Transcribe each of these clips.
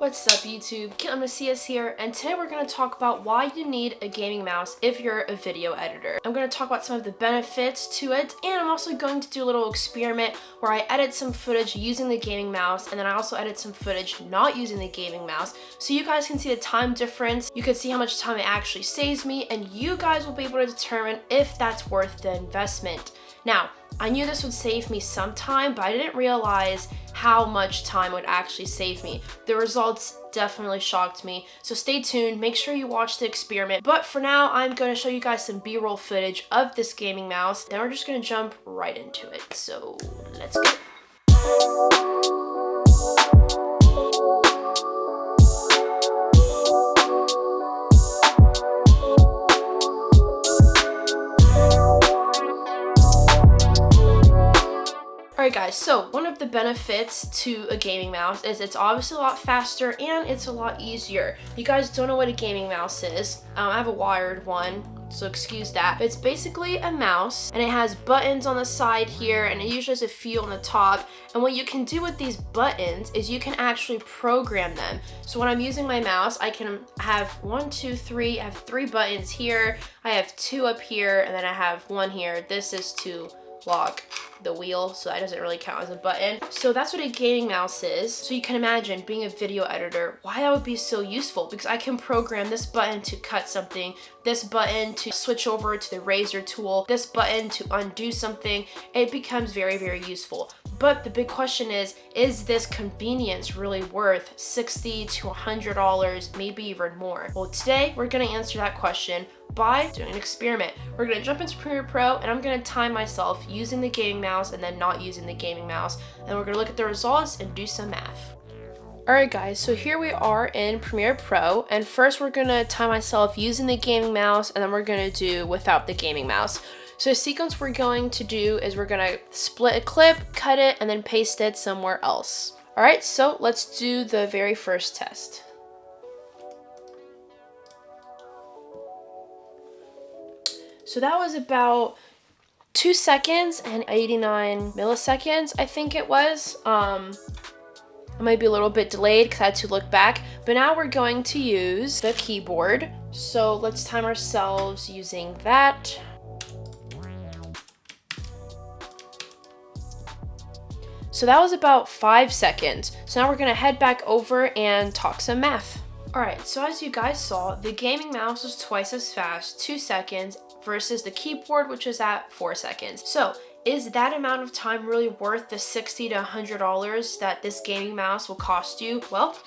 What's up YouTube, Katelyn Macias here, and today we're going to talk about why you need a gaming mouse if you're a video editor. I'm going to talk about some of the benefits to it, and I'm also going to do a little experiment where I edit some footage using the gaming mouse, and then I also edit some footage not using the gaming mouse, so you guys can see the time difference, you can see how much time it actually saves me, and you guys will be able to determine if that's worth the investment. Now, I knew this would save me some time, but I didn't realize how much time would actually save me. The results definitely shocked me. So stay tuned, make sure you watch the experiment. But for now, I'm going to show you guys some B-roll footage of this gaming mouse. Then we're just going to jump right into it. So let's go. Alright guys, so one of the benefits to a gaming mouse is it's obviously a lot faster and it's a lot easier. You guys don't know what a gaming mouse is. I have a wired one, so excuse that. But it's basically a mouse and it has buttons on the side here and it usually has a few on the top. And what you can do with these buttons is you can actually program them. So when I'm using my mouse, I can have I have 3 buttons here. I have 2 up here and then I have 1 here. This is to lock the wheel, so that doesn't really count as a button. So that's what a gaming mouse is. So you can imagine being a video editor, why that would be so useful, because I can program this button to cut something, this button to switch over to the razor tool, this button to undo something. It becomes very, very useful. But the big question is this convenience really worth $60 to $100, maybe even more? Well, today we're gonna answer that question by doing an experiment. We're gonna jump into Premiere Pro and I'm gonna time myself using the gaming mouse and then not using the gaming mouse. And we're gonna look at the results and do some math. Alright guys, so here we are in Premiere Pro, and first we're gonna time myself using the gaming mouse and then we're gonna do without the gaming mouse. So the sequence we're going to do is we're gonna split a clip, cut it, and then paste it somewhere else. Alright, so let's do the very first test. So that was about 2 seconds and 89 milliseconds, I think it was. It might be a little bit delayed because I had to look back, but now we're going to use the keyboard. So let's time ourselves using that. So that was about 5 seconds. So now we're gonna head back over and talk some math. Alright, so as you guys saw, the gaming mouse is twice as fast, 2 seconds, versus the keyboard, which is at 4 seconds. So is that amount of time really worth the $60 to $100 that this gaming mouse will cost you? Well,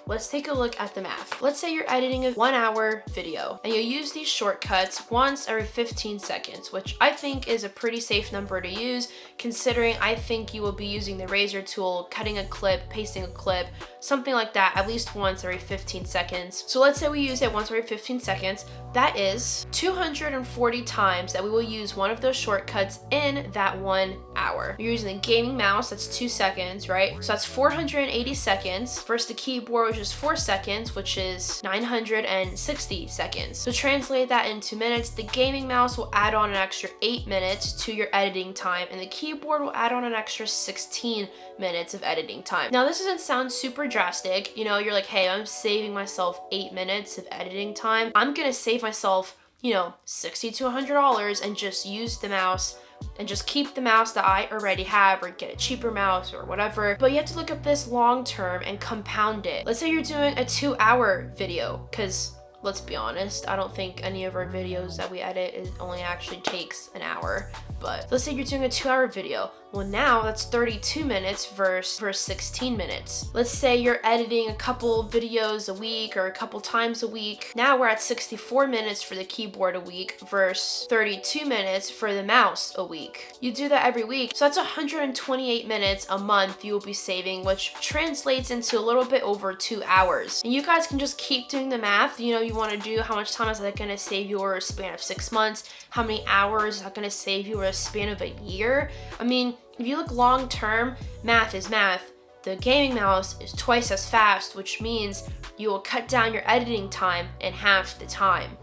let's take a look at the math. Let's say you're editing a 1-hour video and you use these shortcuts once every 15 seconds, which I think is a pretty safe number to use, considering I think you will be using the razor tool, cutting a clip, pasting a clip, something like that, at least once every 15 seconds. So let's say we use it once every 15 seconds. That is 240 times that we will use one of those shortcuts in that 1 hour. You're using the gaming mouse, that's 2 seconds, right? So that's 480 seconds versus the keyboard, which is 4 seconds, which is 960 seconds. So translate that into minutes, the gaming mouse will add on an extra 8 minutes to your editing time, and the keyboard will add on an extra 16 minutes of editing time. Now, this doesn't sound super drastic. You know, you're like, hey, I'm saving myself 8 minutes of editing time. I'm gonna save myself, you know, $60 to $100 and just use the mouse and just keep the mouse that I already have or get a cheaper mouse or whatever. But you have to look at this long term and compound it. Let's say you're doing a 2-hour video, because let's be honest, I don't think any of our videos that we edit only actually takes an hour. But let's say you're doing a 2-hour video. Well, now that's 32 minutes versus 16 minutes. Let's say you're editing a couple videos a week or a couple times a week. Now we're at 64 minutes for the keyboard a week versus 32 minutes for the mouse a week. You do that every week. So that's 128 minutes a month you will be saving, which translates into a little bit over 2 hours. And you guys can just keep doing the math. You know, you want to do how much time is that going to save you over a span of 6 months? How many hours is that going to save you over a span of a year? I mean, if you look long term, math is math. The gaming mouse is twice as fast, which means you will cut down your editing time in half the time.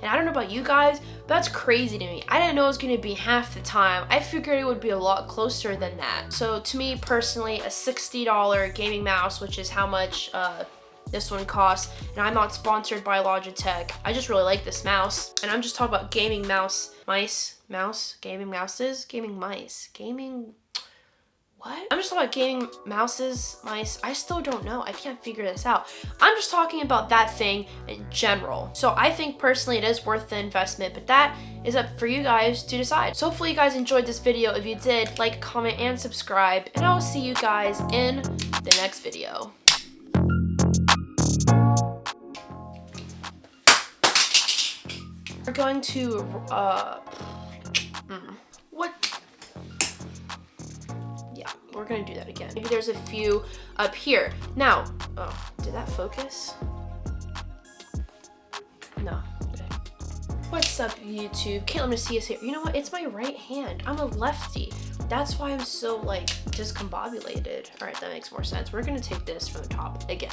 And I don't know about you guys, but that's crazy to me. I didn't know it was gonna be half the time. I figured it would be a lot closer than that. So to me personally, a $60 gaming mouse, which is how much this one costs, and I'm not sponsored by Logitech. I just really like this mouse, and I'm just talking about gaming gaming mouses, gaming mice, what? I'm just talking about gaming mouses, mice. I still don't know. I can't figure this out. I'm just talking about that thing in general. So I think personally it is worth the investment, but that is up for you guys to decide. So hopefully you guys enjoyed this video. If you did, like, comment, and subscribe, and I will see you guys in the next video. We're going to, what? Yeah, we're gonna do that again. Maybe there's a few up here. Now, oh, did that focus? No. Okay. What's up, YouTube? Katelyn Macias here. You know what? It's my right hand. I'm a lefty. That's why I'm so, like, discombobulated. All right, that makes more sense. We're gonna take this from the top again.